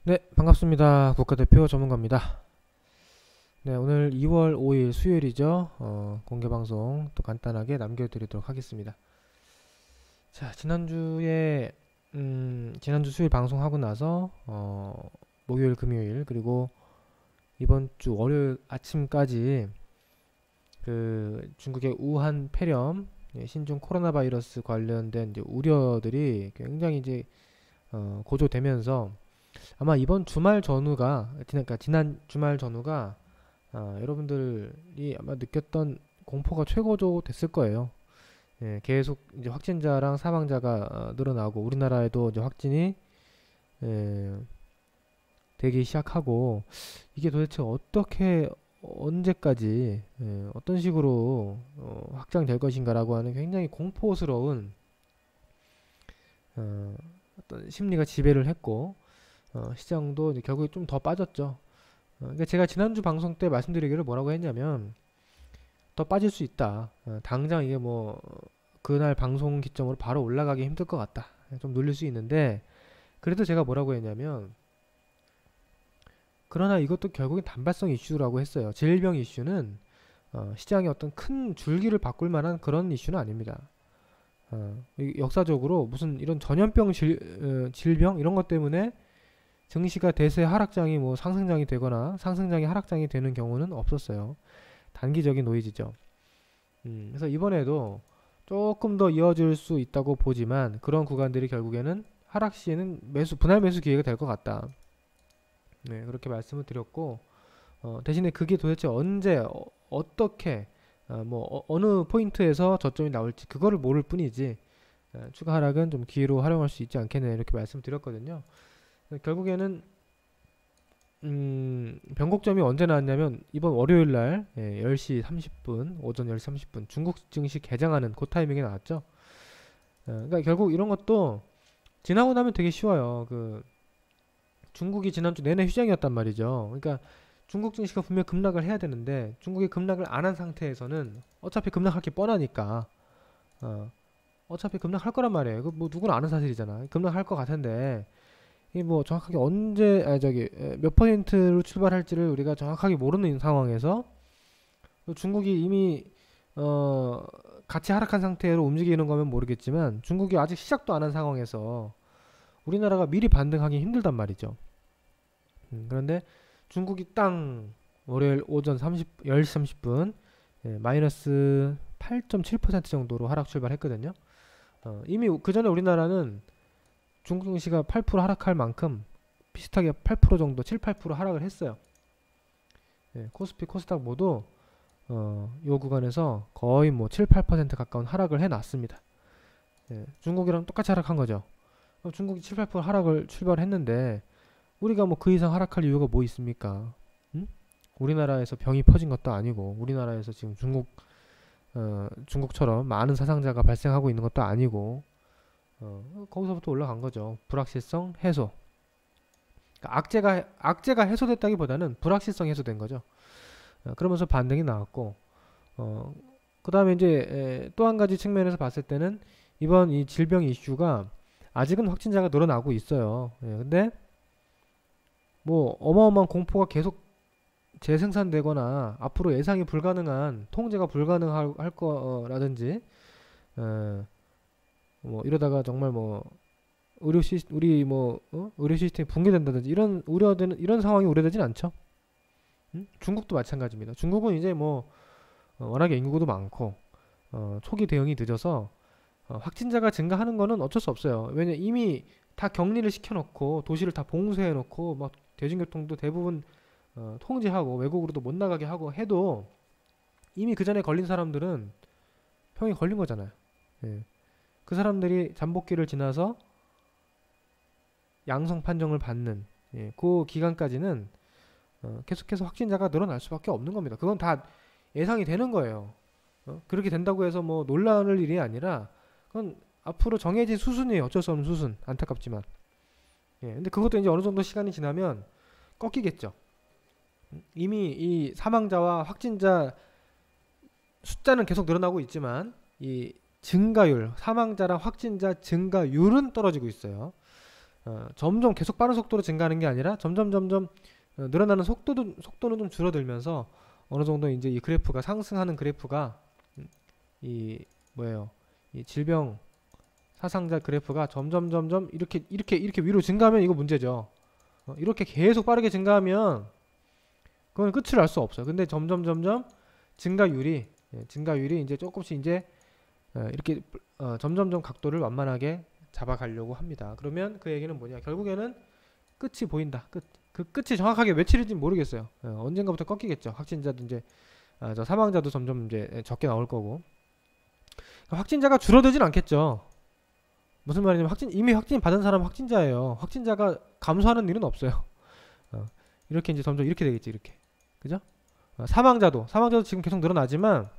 네, 반갑습니다. 국가대표 전문가입니다. 네, 오늘 2월 5일 수요일이죠. 공개방송 또 간단하게 남겨드리도록 하겠습니다. 자, 지난주 수요일 방송하고 나서, 목요일, 금요일, 그리고 이번 주 월요일 아침까지 그 중국의 우한 폐렴, 신종 코로나 바이러스 관련된 이제 우려들이 굉장히 이제, 고조되면서 아마 이번 주말 전후가 그러니까 지난 주말 전후가 여러분들이 아마 느꼈던 공포가 최고조 됐을 거예요. 예, 계속 이제 확진자랑 사망자가 늘어나고 우리나라에도 이제 확진이 예, 되기 시작하고 이게 도대체 어떻게 언제까지 어떤 식으로 확장될 것인가라고 하는 굉장히 공포스러운 어, 어떤 심리가 지배를 했고 시장도 이제 결국에 좀 더 빠졌죠. 그러니까 제가 지난주 방송 때 말씀드리기를 뭐라고 했냐면 더 빠질 수 있다. 당장 이게 뭐 그날 방송 기점으로 바로 올라가기 힘들 것 같다. 좀 눌릴 수 있는데 그래도 제가 뭐라고 했냐면 그러나 이것도 결국엔 단발성 이슈라고 했어요. 질병 이슈는 시장의 어떤 큰 줄기를 바꿀 만한 그런 이슈는 아닙니다. 역사적으로 무슨 이런 전염병 질병 이런 것 때문에 증시가 대세 하락장이 뭐 상승장이 되거나 상승장이 하락장이 되는 경우는 없었어요. 단기적인 노이즈죠. 그래서 이번에도 조금 더 이어질 수 있다고 보지만 그런 구간들이 결국에는 하락 시에는 분할 매수 기회가 될 것 같다. 네, 그렇게 말씀을 드렸고 대신에 그게 도대체 언제 떻게 어느 포인트에서 저점이 나올지 그거를 모를 뿐이지 추가 하락은 좀 기회로 활용할 수 있지 않겠냐 이렇게 말씀드렸거든요. 결국에는 변곡점이 언제 나왔냐면 이번 월요일 날 10시 30분 오전 10시 30분 중국 증시 개장하는 그 타이밍에 나왔죠. 그러니까 결국 이런 것도 지나고 나면 되게 쉬워요. 그 중국이 지난주 내내 휴장이었단 말이죠. 그러니까 중국 증시가 분명 급락을 해야 되는데 중국이 급락을 안 한 상태에서는 어차피 급락할 게 뻔하니까 어차피 급락할 거란 말이에요. 그 뭐 누구나 아는 사실이잖아. 급락할 것 같은데 이게 뭐 정확하게 몇 퍼센트로 출발할지를 우리가 정확하게 모르는 상황에서 중국이 이미 같이 하락한 상태로 움직이는 거면 모르겠지만 중국이 아직 시작도 안 한 상황에서 우리나라가 미리 반등하기 힘들단 말이죠. 그런데 중국이 땅 월요일 오전 10시 30분 마이너스 8.7% 정도로 하락 출발했거든요. 이미 그 전에 우리나라는 중국 증시가 8% 하락할 만큼 비슷하게 8% 정도 7, 8% 하락을 했어요. 코스피, 코스닥 모두 요 구간에서 거의 뭐 7, 8% 가까운 하락을 해놨습니다. 중국이랑 똑같이 하락한 거죠. 중국이 7, 8% 하락을 출발했는데 우리가 뭐 그 이상 하락할 이유가 뭐 있습니까? 응? 우리나라에서 병이 퍼진 것도 아니고 우리나라에서 지금 중국처럼 많은 사상자가 발생하고 있는 것도 아니고 거기서부터 올라간 거죠. 불확실성 해소. 그러니까 악재가 해소됐다기보다는 불확실성 해소된 거죠. 그러면서 반등이 나왔고, 그 다음에 이제 또 한 가지 측면에서 봤을 때는 이번 이 질병 이슈가 아직은 확진자가 늘어나고 있어요. 근데 뭐 어마어마한 공포가 계속 재생산되거나 앞으로 예상이 불가능한 통제가 불가능할 거라든지 뭐 이러다가 정말 뭐 의료 시스템이 붕괴된다든지 이런 우려되는 이런 상황이 우려되진 않죠. 중국도 마찬가지입니다. 중국은 이제 뭐 워낙에 인구도 많고 초기 대응이 늦어서 확진자가 증가하는 거는 어쩔 수 없어요. 왜냐 이미 다 격리를 시켜놓고 도시를 다 봉쇄해놓고 막 대중교통도 대부분 통제하고 외국으로도 못 나가게 하고 해도 이미 그 전에 걸린 사람들은 병이 걸린 거잖아요. 예. 그 사람들이 잠복기를 지나서 양성 판정을 받는 그 기간까지는 계속해서 확진자가 늘어날 수밖에 없는 겁니다. 그건 다 예상이 되는 거예요. 그렇게 된다고 해서 뭐 놀라울 일이 아니라 그건 앞으로 정해진 수순이에요. 어쩔 수 없는 수순. 안타깝지만. 근데 그것도 이제 어느 정도 시간이 지나면 꺾이겠죠. 이미 이 사망자와 확진자 숫자는 계속 늘어나고 있지만 이 증가율, 사망자랑 확진자 증가율은 떨어지고 있어요. 점점 계속 빠른 속도로 증가하는 게 아니라 점점 늘어나는 속도는 좀 줄어들면서 어느 정도 이제 이 그래프가 상승하는 그래프가 이 뭐예요? 이 질병 사상자 그래프가 점점 이렇게 위로 증가하면 이거 문제죠. 이렇게 계속 빠르게 증가하면 그건 끝을 알 수 없어요. 근데 점점 증가율이 이제 조금씩 이제 이렇게 점점점 각도를 완만하게 잡아가려고 합니다. 그러면 그 얘기는 뭐냐? 결국에는 끝이 보인다. 그 끝이 정확하게 며칠인지 모르겠어요. 언젠가부터 꺾이겠죠. 확진자도 이제 저 사망자도 점점 이제 적게 나올 거고 확진자가 줄어들진 않겠죠. 무슨 말이냐면 이미 확진 받은 사람 확진자예요. 확진자가 감소하는 일은 없어요. 이렇게 이제 점점 이렇게 되겠지. 이렇게 그죠? 사망자도 지금 계속 늘어나지만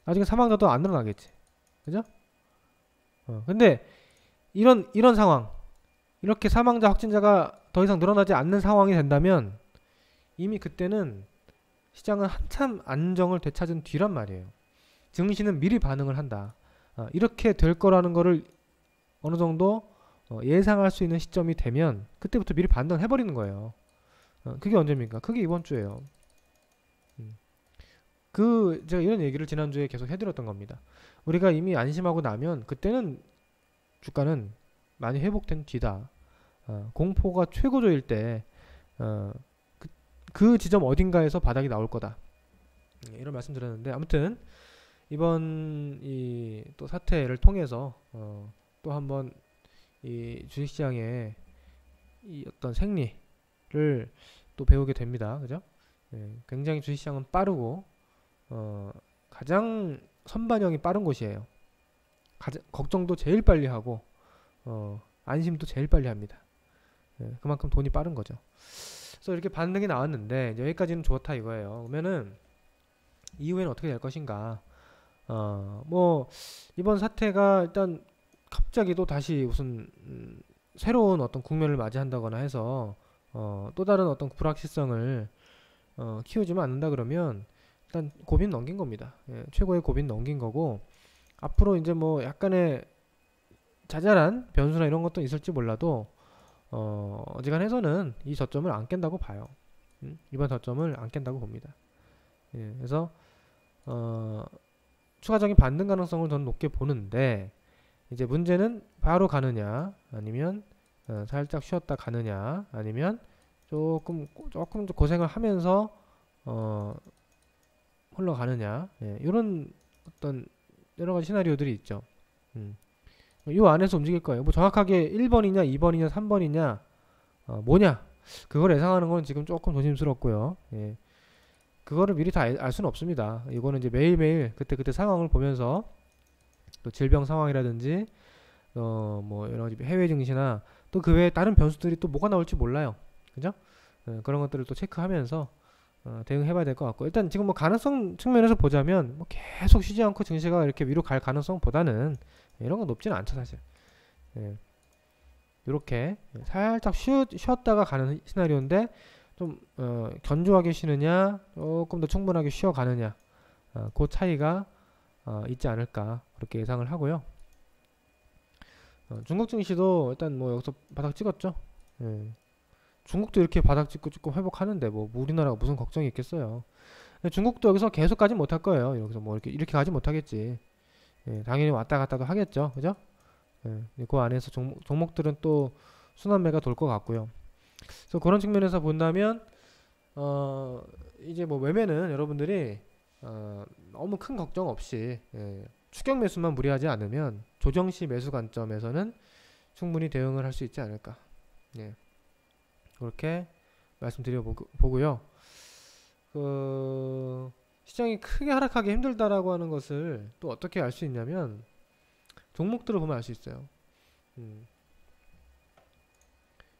나중에 사망자도 안 늘어나겠지. 그죠? 근데 이런 상황 이렇게 사망자 확진자가 더 이상 늘어나지 않는 상황이 된다면 이미 그때는 시장은 한참 안정을 되찾은 뒤란 말이에요. 증시는 미리 반응을 한다. 이렇게 될 거라는 거를 어느 정도 예상할 수 있는 시점이 되면 그때부터 미리 반응해버리는 거예요. 그게 언제입니까? 그게 이번 주예요. 제가 이런 얘기를 지난주에 계속 해드렸던 겁니다. 우리가 이미 안심하고 나면 그때는 주가는 많이 회복된 뒤다. 공포가 최고조일 때 그 지점 어딘가에서 바닥이 나올 거다. 이런 말씀 드렸는데 아무튼 이번 이 또 사태를 통해서 또 한번 이 주식시장의 이 어떤 생리를 또 배우게 됩니다. 그죠? 굉장히 주식시장은 빠르고 가장 선반영이 빠른 곳이에요. 걱정도 제일 빨리 하고 안심도 제일 빨리 합니다. 그만큼 돈이 빠른 거죠. 그래서 이렇게 반등이 나왔는데 이제 여기까지는 좋다 이거예요. 그러면은 이후에는 어떻게 될 것인가? 뭐 이번 사태가 일단 갑자기 또 다시 무슨 새로운 어떤 국면을 맞이한다거나 해서 또 다른 어떤 불확실성을 키우지만 않는다 그러면 일단 고비는 넘긴 겁니다. 최고의 고비는 넘긴 거고 앞으로 이제 뭐 약간의 자잘한 변수나 이런 것도 있을지 몰라도 어지간해서는 이 저점을 안 깬다고 봐요. 이번 저점을 안 깬다고 봅니다. 그래서 추가적인 반등 가능성을 저는 높게 보는데 이제 문제는 바로 가느냐 아니면 살짝 쉬었다 가느냐 아니면 조금 고생을 하면서 흘러가느냐 이런 어떤 여러가지 시나리오들이 있죠. 이 안에서 움직일 거예요. 뭐 정확하게 1번이냐 2번이냐 3번이냐 뭐냐 그걸 예상하는 건 지금 조금 조심스럽고요. 그거를 미리 다 알 수는 없습니다. 이거는 이제 매일매일 그때 상황을 보면서 또 질병 상황이라든지 뭐 여러 가지 해외 증시나 또 그 외에 다른 변수들이 또 뭐가 나올지 몰라요. 그죠? 그런 것들을 또 체크하면서 대응해봐야 될 것 같고 일단 지금 뭐 가능성 측면에서 보자면 뭐 계속 쉬지 않고 증시가 이렇게 위로 갈 가능성보다는 이런 건 높지는 않죠 사실. 이렇게 살짝 쉬었다가 가는 시나리오인데 좀 견조하게 쉬느냐 조금 더 충분하게 쉬어가느냐 그 차이가 있지 않을까 그렇게 예상을 하고요. 중국 증시도 일단 뭐 여기서 바닥 찍었죠. 중국도 이렇게 바닥 찍고 회복하는데 뭐 우리나라가 무슨 걱정이 있겠어요. 중국도 여기서 계속 가지 못할 거예요. 여기서 뭐 이렇게 가지 못하겠지. 당연히 왔다 갔다도 하겠죠. 그죠? 그 안에서 종목들은 또 순환매가 돌 것 같고요. 그래서 그런 측면에서 본다면 이제 뭐 매매는 여러분들이 너무 큰 걱정 없이 추격 매수만 무리하지 않으면 조정시 매수 관점에서는 충분히 대응을 할 수 있지 않을까. 그렇게 말씀드려 보고요. 시장이 크게 하락하기 힘들다라고 하는 것을 또 어떻게 알 수 있냐면 종목들을 보면 알 수 있어요.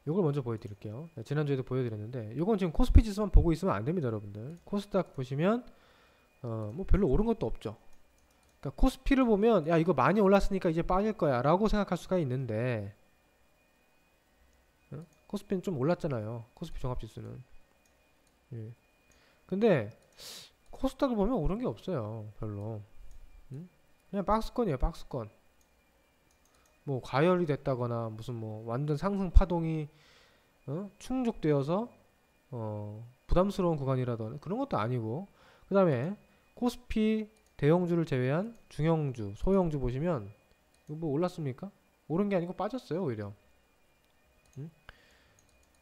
요걸 먼저 보여드릴게요. 지난주에도 보여드렸는데 요건 지금 코스피 지수만 보고 있으면 안 됩니다, 여러분들. 코스닥 보시면 뭐 별로 오른 것도 없죠. 그러니까 코스피를 보면 야 이거 많이 올랐으니까 이제 빠질 거야 라고 생각할 수가 있는데 코스피는 좀 올랐잖아요. 코스피 종합지수는. 근데 코스닥을 보면 오른 게 없어요. 별로. 그냥 박스권이에요. 박스권. 뭐 과열이 됐다거나 무슨 뭐 완전 상승 파동이 충족되어서 부담스러운 구간이라던 그런 것도 아니고, 그 다음에 코스피 대형주를 제외한 중형주, 소형주 보시면 이거 뭐 올랐습니까? 오른 게 아니고 빠졌어요 오히려.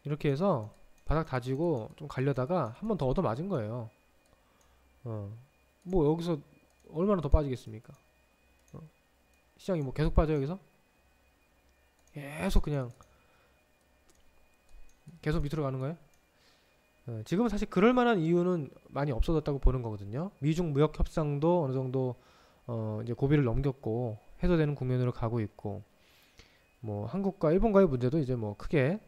이렇게 해서 바닥 다지고 좀 가려다가 한 번 더 얻어 맞은 거예요. 뭐 여기서 얼마나 더 빠지겠습니까? 시장이 뭐 계속 빠져 여기서? 계속 그냥 계속 밑으로 가는 거예요? 지금은 사실 그럴 만한 이유는 많이 없어졌다고 보는 거거든요. 미중 무역 협상도 어느 정도 이제 고비를 넘겼고 해소되는 국면으로 가고 있고, 뭐 한국과 일본과의 문제도 이제 뭐 크게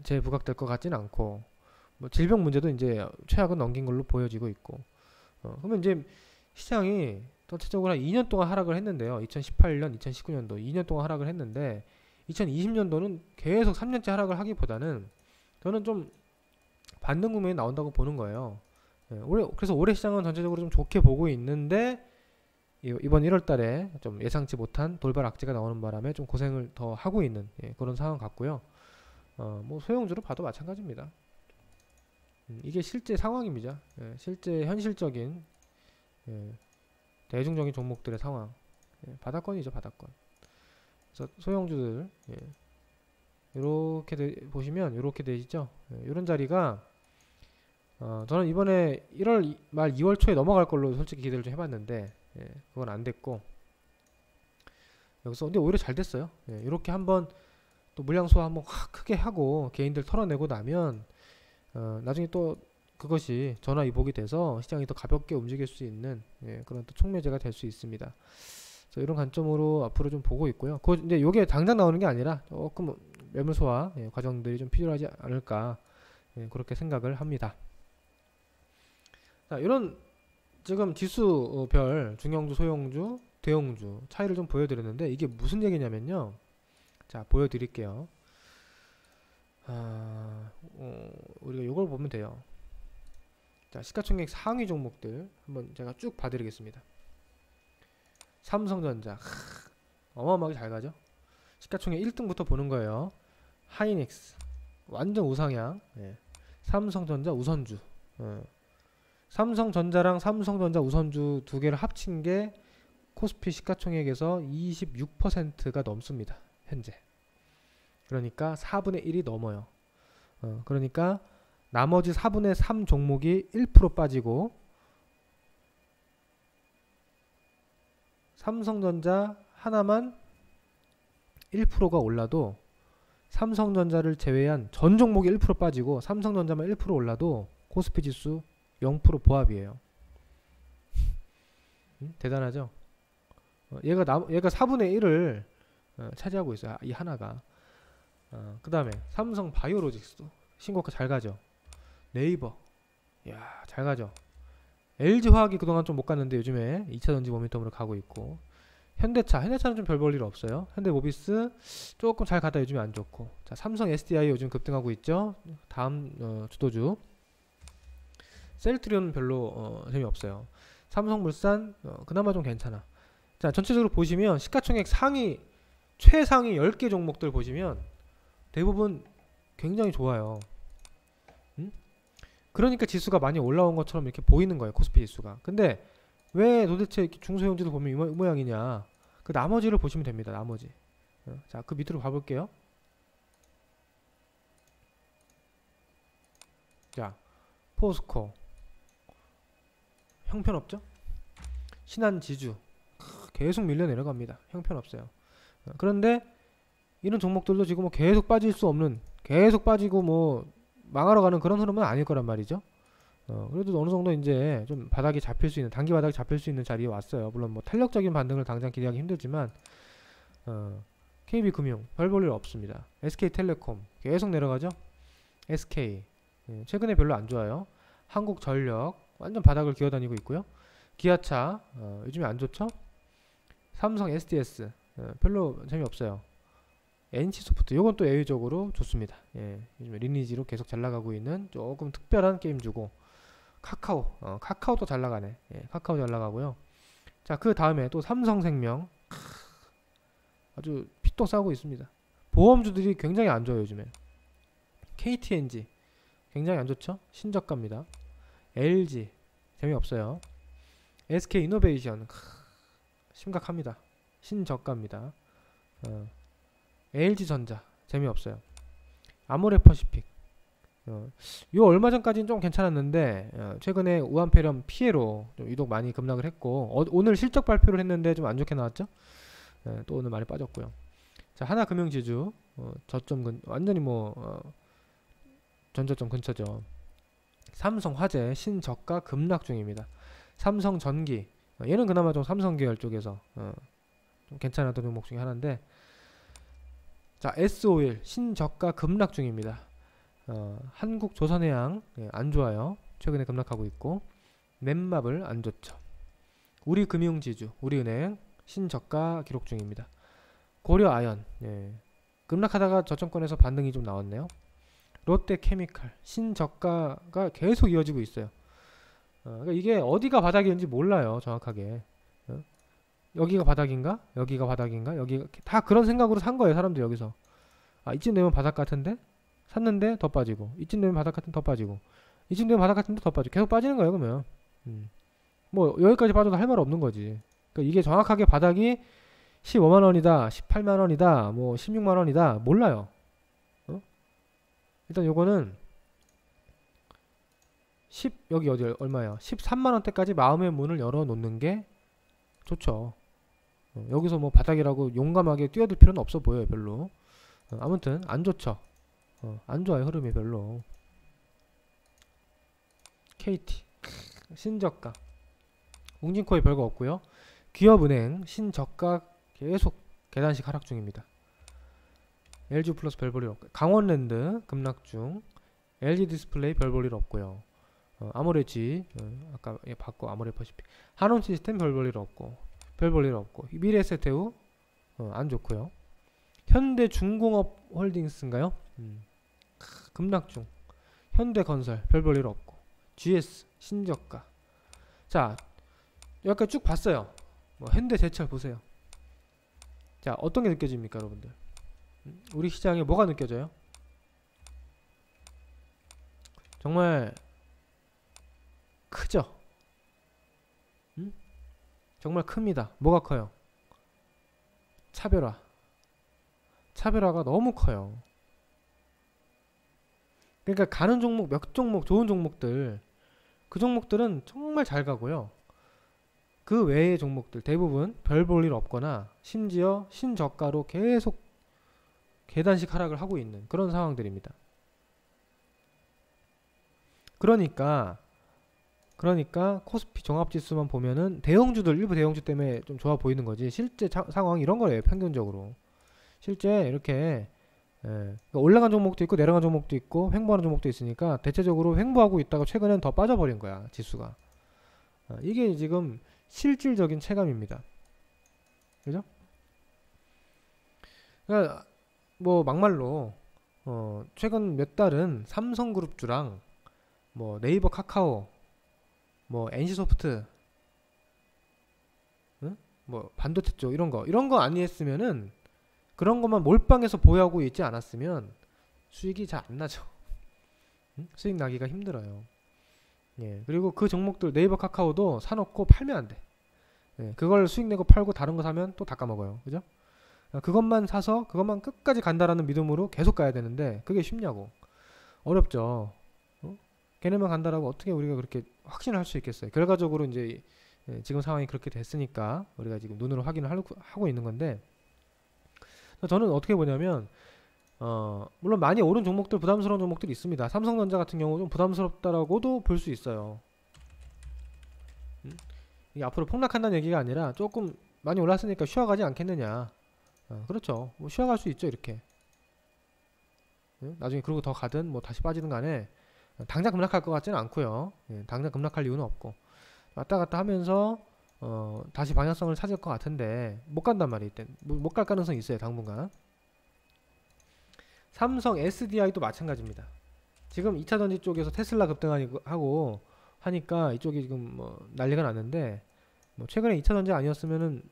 재부각될 것 같진 않고, 뭐 질병 문제도 이제 최악은 넘긴 걸로 보여지고 있고, 그러면 이제 시장이 전체적으로 한 2년 동안 하락을 했는데요. 2018년, 2019년도 2년 동안 하락을 했는데 2020년도는 계속 3년째 하락을 하기보다는 저는 좀 반등 국면이 나온다고 보는 거예요. 그래서 올해 시장은 전체적으로 좀 좋게 보고 있는데 이번 1월달에 좀 예상치 못한 돌발 악재가 나오는 바람에 좀 고생을 더 하고 있는 그런 상황 같고요. 뭐 소형주로 봐도 마찬가지입니다. 이게 실제 상황입니다. 실제 현실적인 대중적인 종목들의 상황. 바닥권이죠, 바닥권. 그래서 소형주들 이렇게 보시면 이렇게 되시죠. 이런 자리가 저는 이번에 1월 말 2월 초에 넘어갈 걸로 솔직히 기대를 좀 해봤는데 그건 안 됐고, 여기서 근데 오히려 잘 됐어요. 이렇게 한번 또 물량 소화 한번 확 크게 하고 개인들 털어내고 나면 나중에 또 그것이 전화위복이 돼서 시장이 더 가볍게 움직일 수 있는 그런 또 촉매제가 될 수 있습니다. 그래서 이런 관점으로 앞으로 좀 보고 있고요. 근데 요게 당장 나오는 게 아니라 조금 매물 소화 과정들이 좀 필요하지 않을까 그렇게 생각을 합니다. 자, 이런 지금 지수별 중형주, 소형주, 대형주 차이를 좀 보여드렸는데 이게 무슨 얘기냐면요. 자, 보여드릴게요. 우리가 요걸 보면 돼요. 자, 시가총액 상위 종목들 한번 제가 쭉 봐드리겠습니다. 삼성전자 어마어마하게 잘 가죠. 시가총액 1등부터 보는 거예요. 하이닉스 완전 우상향. 삼성전자 우선주. 삼성전자랑 삼성전자 우선주 두 개를 합친 게 코스피 시가총액에서 26%가 넘습니다. 현재. 그러니까 4분의 1이 넘어요. 그러니까 나머지 4분의 3 종목이 1% 빠지고 삼성전자 하나만 1%가 올라도, 삼성전자를 제외한 전 종목이 1% 빠지고 삼성전자만 1% 올라도 코스피 지수 0% 보합이에요. 대단하죠? 얘가 4분의 1을 차지하고 있어요. 이 하나가. 그 다음에 삼성 바이오로직스도 신고가 잘 가죠. 네이버 잘 가죠. LG화학이 그동안 좀 못 갔는데 요즘에 2차전지 모멘텀으로 가고 있고, 현대차는 좀 별 볼 일 없어요. 현대모비스 조금 잘 가다 요즘에 안 좋고, 자, 삼성 SDI 요즘 급등하고 있죠. 다음 주도주. 셀트리온은 별로 재미없어요. 삼성물산 그나마 좀 괜찮아. 자, 전체적으로 보시면 시가총액 최상위 10개 종목들 보시면 대부분 굉장히 좋아요. 그러니까 지수가 많이 올라온 것처럼 이렇게 보이는 거예요, 코스피 지수가. 근데 왜 도대체 이렇게 중소형주를 보면 이 모양이냐? 그 나머지를 보시면 됩니다. 나머지. 자, 그 밑으로 가볼게요. 자, 포스코 형편없죠? 신한지주 계속 밀려 내려갑니다. 형편없어요. 그런데 이런 종목들도 지금 뭐 계속 빠질 수 없는, 계속 빠지고 뭐 망하러 가는 그런 흐름은 아닐 거란 말이죠. 그래도 어느 정도 이제 좀 바닥이 잡힐 수 있는, 단기 바닥이 잡힐 수 있는 자리에 왔어요. 물론 뭐 탄력적인 반등을 당장 기대하기 힘들지만, KB금융 별 볼 일 없습니다. SK텔레콤 계속 내려가죠. SK 최근에 별로 안 좋아요. 한국전력 완전 바닥을 기어다니고 있고요. 기아차 요즘에 안 좋죠. 삼성 SDS 별로 재미없어요. NC소프트 요건 또 예외적으로 좋습니다. 요즘에 리니지로 계속 잘 나가고 있는 조금 특별한 게임주고, 카카오도 잘 나가네. 카카오 잘 나가고요. 자, 그 다음에 또 삼성생명 아주 피똥 싸고 있습니다. 보험주들이 굉장히 안 좋아요 요즘에. KTNG 굉장히 안 좋죠. 신저가입니다. LG 재미없어요. SK이노베이션 심각합니다. 신저가입니다. LG전자 재미없어요. 아모레퍼시픽 요 얼마 전까지는 좀 괜찮았는데 최근에 우한폐렴 피해로 좀 유독 많이 급락을 했고 오늘 실적 발표를 했는데 좀 안 좋게 나왔죠. 또 오늘 많이 빠졌고요. 자, 하나금융지주 저점 완전히 전저점 근처죠. 삼성화재 신저가 급락 중입니다. 삼성전기 얘는 그나마 좀 삼성 계열 쪽에서 좀 괜찮았던 종목 중에 하나인데, 자, S-오일 신저가 급락 중입니다. 한국조선해양 안 좋아요. 최근에 급락하고 있고, 넷마블 안 좋죠. 우리금융지주 우리은행 신저가 기록 중입니다. 고려아연 급락하다가 저점권에서 반등이 좀 나왔네요. 롯데케미칼 신저가가 계속 이어지고 있어요. 그러니까 이게 어디가 바닥인지 몰라요 정확하게. 여기가 바닥인가? 여기가 바닥인가? 여기가 다 그런 생각으로 산 거예요 사람들. 여기서 이쯤 되면 바닥 같은데 샀는데 더 빠지고, 이쯤 되면 바닥 같은데 더 빠지고, 이쯤 되면 바닥 같은데 더 빠지고, 계속 빠지는 거예요. 그러면 뭐 여기까지 빠져도 할 말 없는 거지. 그러니까 이게 정확하게 바닥이 15만원이다 18만원이다 뭐 16만원이다 몰라요. 일단 요거는 여기 어디 얼마야 13만원대까지 마음의 문을 열어 놓는 게 좋죠. 여기서 뭐 바닥이라고 용감하게 뛰어들 필요는 없어 보여요 별로. 아무튼 안 좋죠. 안 좋아요 흐름이 별로. KT 신저가 웅진코에 별거 없고요. 기업은행 신저가 계속 계단식 하락 중입니다. LG 플러스 별 볼 일 없고, 강원랜드 급락 중, LG 디스플레이 별 볼 일 없고요. 아모레지 아까 봤고 아모레퍼시픽, 한온 시스템 별 볼 일 없고, 별 볼 일 없고, 미래에셋태우 안 좋고요. 현대중공업 홀딩스인가요? 급락 중. 현대건설 별 볼 일 없고, GS 신저가. 자, 여기까지 쭉 봤어요. 현대제철 보세요. 자, 어떤 게 느껴집니까 여러분들? 우리 시장에 뭐가 느껴져요? 정말 크죠? 정말 큽니다. 뭐가 커요? 차별화가 너무 커요. 그러니까 가는 종목, 몇 종목 좋은 종목들, 그 종목들은 정말 잘 가고요. 그 외의 종목들 대부분 별 볼 일 없거나 심지어 신저가로 계속 계단식 하락을 하고 있는 그런 상황들입니다. 그러니까 코스피 종합지수만 보면은 대형주들, 일부 대형주 때문에 좀 좋아 보이는 거지, 실제 상황 이런 거예요. 평균적으로 실제 이렇게 그러니까 올라간 종목도 있고 내려간 종목도 있고 횡보하는 종목도 있으니까 대체적으로 횡보하고 있다가 최근엔 더 빠져버린 거야 지수가. 이게 지금 실질적인 체감입니다. 그죠? 그러니까 뭐 막말로 최근 몇 달은 삼성그룹주랑 뭐 네이버 카카오 뭐 NC소프트 뭐 반도체 쪽 이런 거 아니었으면은, 그런 것만 몰빵해서 보유하고 있지 않았으면 수익이 잘 안 나죠. 수익 나기가 힘들어요. 그리고 그 종목들 네이버 카카오도 사놓고 팔면 안 돼. 그걸 수익 내고 팔고 다른 거 사면 또 닦아먹어요. 그죠? 그것만 사서 그것만 끝까지 간다라는 믿음으로 계속 가야 되는데 그게 쉽냐고. 어렵죠. 걔네만 간다라고 어떻게 우리가 그렇게 확신을 할 수 있겠어요. 결과적으로 이제 지금 상황이 그렇게 됐으니까 우리가 지금 눈으로 확인을 하고 있는 건데, 저는 어떻게 보냐면 물론 많이 오른 종목들, 부담스러운 종목들이 있습니다. 삼성전자 같은 경우 좀 부담스럽다라고도 볼 수 있어요. 이게 앞으로 폭락한다는 얘기가 아니라 조금 많이 올랐으니까 쉬어가지 않겠느냐. 그렇죠. 뭐 쉬어갈 수 있죠 이렇게. 나중에 그러고 더 가든 뭐 다시 빠지든 간에 당장 급락할 것 같지는 않고요. 당장 급락할 이유는 없고 왔다 갔다 하면서 다시 방향성을 찾을 것 같은데 못 간단 말이에요. 못 갈 가능성이 있어요 당분간. 삼성 SDI도 마찬가지입니다. 지금 2차전지 쪽에서 테슬라 급등하고 하니까 이쪽이 지금 뭐 난리가 났는데, 뭐 최근에 2차전지 아니었으면은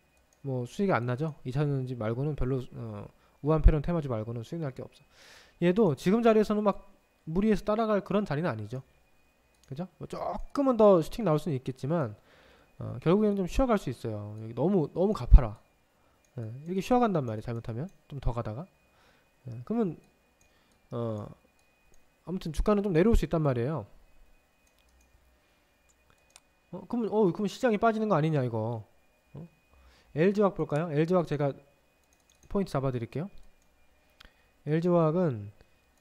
뭐 수익이 안 나죠. 2차전지 말고는 별로 우한폐렴 테마주 말고는 수익 날 게 없어. 얘도 지금 자리에서는 막 무리해서 따라갈 그런 자리는 아니죠. 그죠? 뭐 조금은 더 슈팅 나올 수는 있겠지만 결국에는 좀 쉬어갈 수 있어요. 여기 너무 가파라. 이렇게 쉬어간단 말이에요. 잘못하면 좀 더 가다가 그러면 아무튼 주가는 좀 내려올 수 있단 말이에요. 그러면 시장이 빠지는 거 아니냐 이거. LG화학 볼까요? LG화학 제가 포인트 잡아드릴게요. LG화학은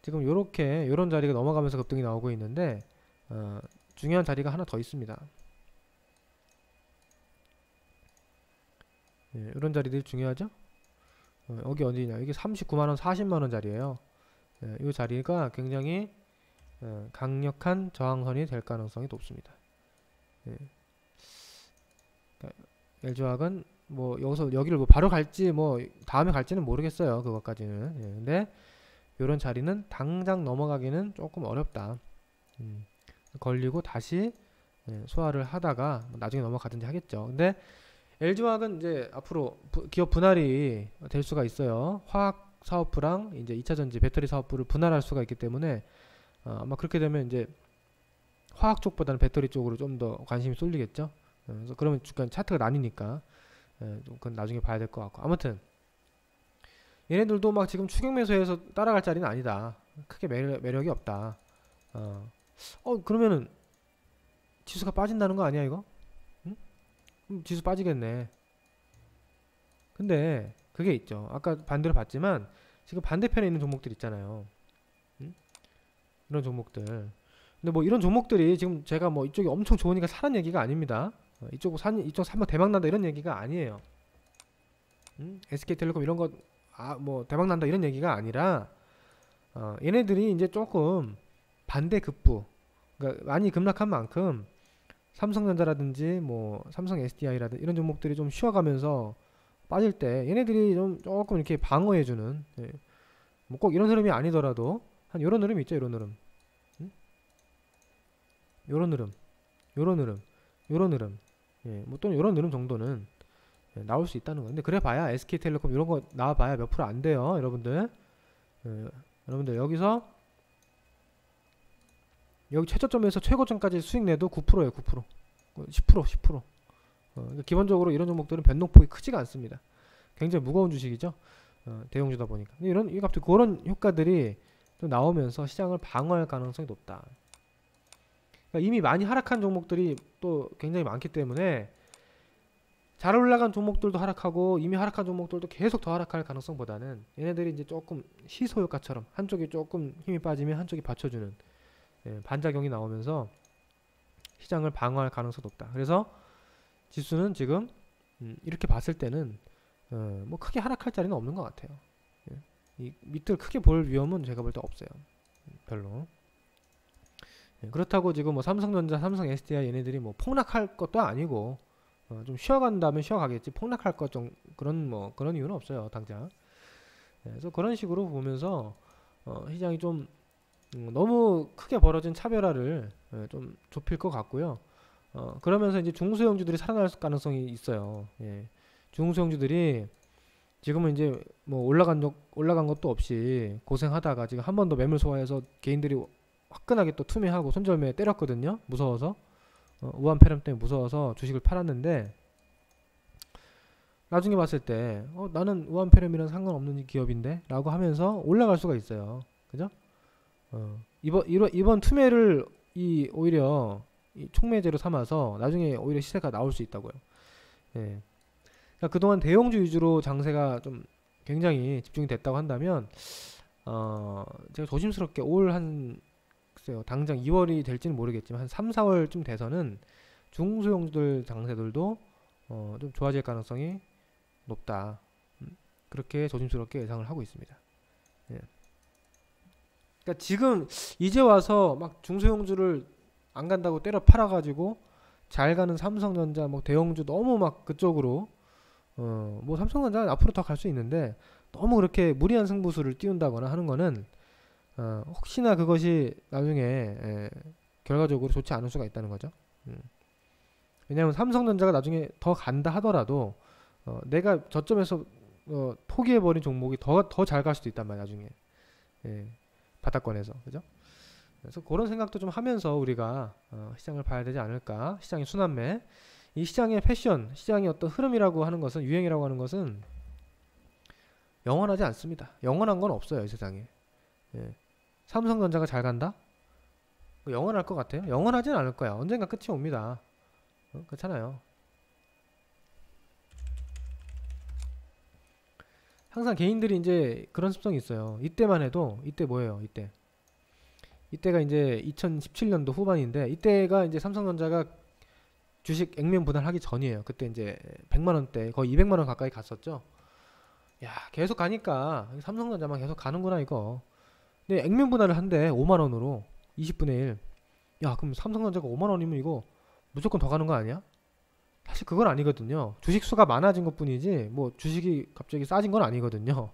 지금 요런 자리가 넘어가면서 급등이 나오고 있는데 중요한 자리가 하나 더 있습니다. 이런 자리들이 중요하죠? 여기 어디냐? 이게 39만원, 40만원 자리예요. 이 자리가 굉장히 강력한 저항선이 될 가능성이 높습니다. 그러니까 LG화학은 뭐 여기를 뭐 바로 갈지 뭐 다음에 갈지는 모르겠어요. 그것까지는. 근데 요런 자리는 당장 넘어가기는 조금 어렵다. 걸리고 다시 소화를 하다가 나중에 넘어가든지 하겠죠. 근데 LG화학은 이제 앞으로 기업 분할이 될 수가 있어요. 화학 사업부랑 이제 2차전지 배터리 사업부를 분할할 수가 있기 때문에 아마 그렇게 되면 이제 화학 쪽보다는 배터리 쪽으로 좀 더 관심이 쏠리겠죠. 그래서 그러면 주가 차트가 나뉘니까 그건 나중에 봐야 될 것 같고, 아무튼 얘네들도 막 지금 추격 매수해서 따라갈 자리는 아니다. 크게 매력이 없다. 그러면은 지수가 빠진다는 거 아니야 이거? 응? 지수 빠지겠네. 근데 그게 있죠. 아까 반대로 봤지만 지금 반대편에 있는 종목들 있잖아요. 이런 종목들. 근데 뭐 이런 종목들이 지금 제가 뭐 이쪽이 엄청 좋으니까 사는 얘기가 아닙니다. 이쪽 사면 대박 난다 이런 얘기가 아니에요. SK텔레콤 이런 거 뭐 대박 난다 이런 얘기가 아니라 얘네들이 이제 조금 반대 급부, 그러니까 많이 급락한 만큼 삼성전자라든지 뭐 삼성 SDI라든지 이런 종목들이 좀 쉬어가면서 빠질 때 얘네들이 좀 조금 이렇게 방어해주는, 뭐 꼭 이런 흐름이 아니더라도 한 요런 흐름 있죠. 요런 흐름, 요런 흐름, 요런 흐름, 요런 흐름, 뭐 또는 요런 흐름 정도는 나올 수 있다는 거예요. 근데 그래 봐야 SK텔레콤 이런 거 나와 봐야 몇 프로 안 돼요, 여러분들. 여러분들 여기서 여기 최저점에서 최고점까지 수익 내도 9%예요. 9%, 10%. 그러니까 기본적으로 이런 종목들은 변동폭이 크지가 않습니다. 굉장히 무거운 주식이죠. 대형주다 보니까. 이 갑자기 그런 효과들이 또 나오면서 시장을 방어할 가능성이 높다. 그러니까 이미 많이 하락한 종목들이 또 굉장히 많기 때문에 잘 올라간 종목들도 하락하고 이미 하락한 종목들도 계속 더 하락할 가능성보다는 얘네들이 이제 조금 시소 효과처럼 한쪽이 조금 힘이 빠지면 한쪽이 받쳐주는 반작용이 나오면서 시장을 방어할 가능성이 높다. 그래서 지수는 지금 이렇게 봤을 때는 뭐 크게 하락할 자리는 없는 것 같아요. 이 밑을 크게 볼 위험은 제가 볼 때 없어요. 별로. 그렇다고 지금 뭐 삼성전자, 삼성 SDI 얘네들이 뭐 폭락할 것도 아니고 좀 쉬어간다면 쉬어가겠지. 폭락할 것 좀 그런 이유는 없어요, 당장. 그래서 그런 식으로 보면서 시장이 좀 너무 크게 벌어진 차별화를 좀 좁힐 것 같고요. 그러면서 이제 중소형주들이 살아날 가능성이 있어요. 중소형주들이 지금은 이제 뭐 올라간 것도 없이 고생하다가 지금 한 번 더 매물 소화해서 개인들이 화끈하게 또 투매하고 손절매 때렸거든요. 무서워서. 우한폐렴 때문에 무서워서 주식을 팔았는데 나중에 봤을 때 나는 우한폐렴이랑 상관없는 기업인데 라고 하면서 올라갈 수가 있어요. 그죠? 이번 투매를 오히려 이 촉매제로 삼아서 나중에 오히려 시세가 나올 수 있다고요. 그러니까 그동안 대형주 위주로 장세가 좀 굉장히 집중이 됐다고 한다면 제가 조심스럽게 글쎄요, 당장 2월이 될지는 모르겠지만 한 3, 4월쯤 돼서는 중소형주들 장세들도 좀 좋아질 가능성이 높다. 그렇게 조심스럽게 예상을 하고 있습니다. 그러니까 지금 이제 와서 막 중소형주를 안 간다고 때려 팔아가지고 잘 가는 삼성전자, 뭐 대형주 너무 막 그쪽으로 뭐 삼성전자 앞으로 더 갈 수 있는데 너무 그렇게 무리한 승부수를 띄운다거나 하는 거는 혹시나 그것이 나중에 결과적으로 좋지 않을 수가 있다는 거죠. 왜냐하면 삼성전자가 나중에 더 간다 하더라도 내가 저점에서 포기해버린 종목이 더 잘 갈 수도 있단 말이야 나중에. 예, 바닥권에서 그죠? 그래서 그런 생각도 좀 하면서 우리가 시장을 봐야 되지 않을까. 시장의 순환매, 이 시장의 패션, 시장의 어떤 흐름이라고 하는 것은, 유행이라고 하는 것은 영원하지 않습니다. 영원한 건 없어요 이 세상에. 예. 삼성전자가 잘 간다? 영원할 것 같아요? 영원하진 않을 거야. 언젠가 끝이 옵니다. 그렇잖아요. 항상 개인들이 이제 그런 습성이 있어요. 이때만 해도, 이때 뭐예요? 이때가 이제 2017년도 후반인데, 이때가 이제 삼성전자가 주식 액면 분할하기 전이에요. 그때 이제 100만 원대, 거의 200만 원 가까이 갔었죠. 야, 계속 가니까 삼성전자만 계속 가는구나 이거. 근데 액면 분할을 한대 5만 원으로 20분의 1. 야, 그럼 삼성전자가 5만 원이면 이거 무조건 더 가는 거 아니야? 사실 그건 아니거든요. 주식 수가 많아진 것뿐이지 뭐 주식이 갑자기 싸진 건 아니거든요.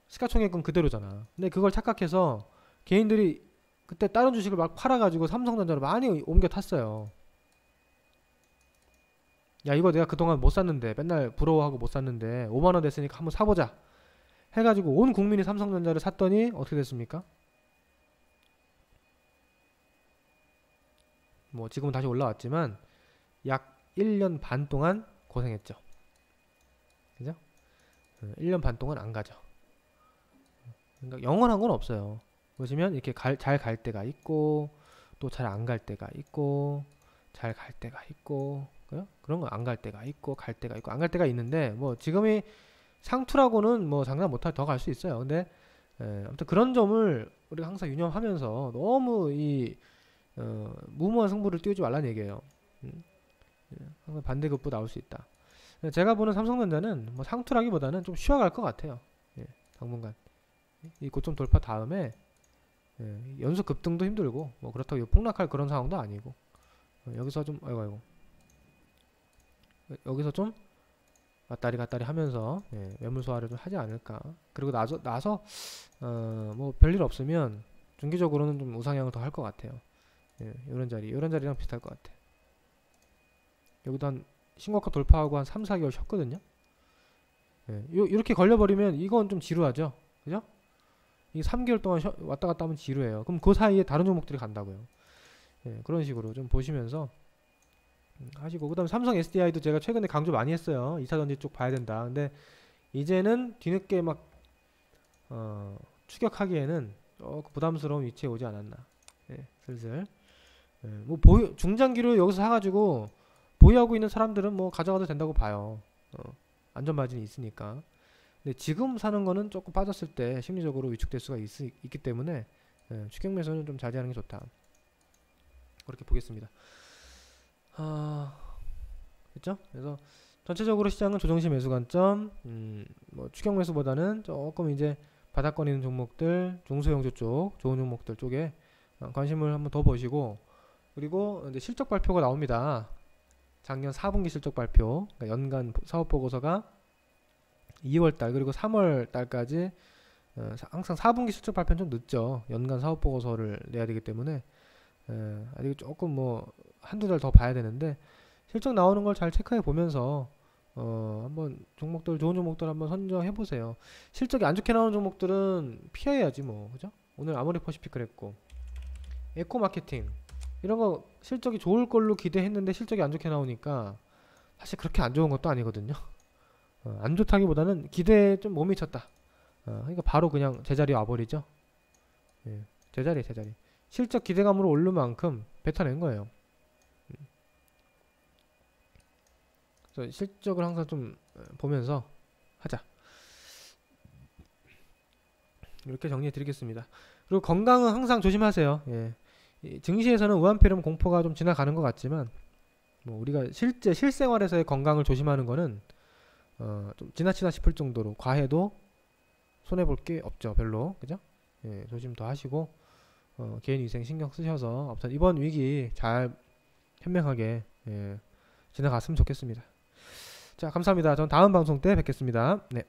시가총액은 그대로잖아. 근데 그걸 착각해서 개인들이 그때 다른 주식을 막 팔아가지고 삼성전자로 많이 옮겨 탔어요. 야, 이거 내가 그동안 못 샀는데, 맨날 부러워하고 못 샀는데 5만 원 됐으니까 한번 사보자 해가지고 온 국민이 삼성전자를 샀더니 어떻게 됐습니까? 뭐 지금은 다시 올라왔지만 약 1년 반 동안 고생했죠. 그죠? 1년 반 동안 안 가죠. 그러니까 영원한 건 없어요. 보시면 이렇게 잘 갈 때가 있고, 또 잘 안 갈 때가 있고, 잘 갈 때가 있고, 그런 거 안 갈 때가 있고, 갈 때가 있고, 안 갈 때가 있는데, 뭐 지금이 상투라고는 뭐 장난 못할 더 갈 수 있어요. 근데 아무튼 그런 점을 우리가 항상 유념하면서 너무 이 무모한 승부를 띄우지 말라는 얘기예요. 항상 반대급부 나올 수 있다. 제가 보는 삼성전자는 뭐 상투라기보다는 좀 쉬어갈 것 같아요. 예, 당분간 이 고점 돌파 다음에 연속 급등도 힘들고 뭐 그렇다고 폭락할 그런 상황도 아니고 여기서 좀 아이고 여기서 좀 왔다리 갔다리 하면서 매물 소화를 좀 하지 않을까. 그리고 나서 뭐 별일 없으면 중기적으로는 좀 우상향을 더 할 것 같아요. 이런 자리랑 비슷할 것 같아. 여기도 한 신고가 돌파하고 한 3, 4개월 쉬었거든요. 이렇게 걸려버리면 이건 좀 지루하죠. 그죠? 이 3개월 동안 왔다 갔다 하면 지루해요. 그럼 그 사이에 다른 종목들이 간다고요. 그런 식으로 좀 보시면서 하시고, 그 다음에 삼성 SDI도 제가 최근에 강조 많이 했어요. 2차전지 쪽 봐야 된다. 근데 이제는 뒤늦게 막 추격하기에는 부담스러운 위치에 오지 않았나. 슬슬 뭐 중장기로 여기서 사가지고 보유하고 있는 사람들은 뭐 가져가도 된다고 봐요. 안전 마진이 있으니까. 근데 지금 사는 거는 조금 빠졌을 때 심리적으로 위축될 수가 있기 때문에 추격 매수는 좀 자제하는 게 좋다. 그렇게 보겠습니다. 그렇죠? 그래서 전체적으로 시장은 조정시 매수 관점, 뭐 추격 매수보다는 조금 이제 바닥권 있는 종목들, 중소형주 쪽, 좋은 종목들 쪽에 관심을 한번 더 보시고, 그리고 이제 실적 발표가 나옵니다. 작년 4분기 실적 발표, 그러니까 연간 사업 보고서가 2월달 그리고 3월달까지 항상 4분기 실적 발표는 좀 늦죠. 연간 사업 보고서를 내야 되기 때문에 아직 조금 뭐 한두 달 더 봐야 되는데, 실적 나오는 걸 잘 체크해 보면서 한번 종목들, 좋은 종목들 한번 선정해 보세요. 실적이 안 좋게 나오는 종목들은 피해야지 뭐, 그죠? 오늘 아모레퍼시픽 그랬고, 에코마케팅 이런 거 실적이 좋을 걸로 기대했는데 실적이 안 좋게 나오니까 사실 그렇게 안 좋은 것도 아니거든요. 안 좋다기보다는 기대에 좀 못 미쳤다. 그러니까 바로 그냥 제자리에 와버리죠. 제자리. 실적 기대감으로 오른 만큼 뱉어낸 거예요. 그래서 실적을 항상 좀 보면서 하자. 이렇게 정리해 드리겠습니다. 그리고 건강은 항상 조심하세요. 증시에서는 우한폐렴 공포가 좀 지나가는 것 같지만, 뭐 우리가 실제 실생활에서의 건강을 조심하는 거는 좀 지나치다 싶을 정도로 과해도 손해볼 게 없죠. 별로. 그죠? 조심 더 하시고 개인 위생 신경 쓰셔서 아무튼 이번 위기 잘 현명하게 지나갔으면 좋겠습니다. 자, 감사합니다. 전 다음 방송 때 뵙겠습니다. 네.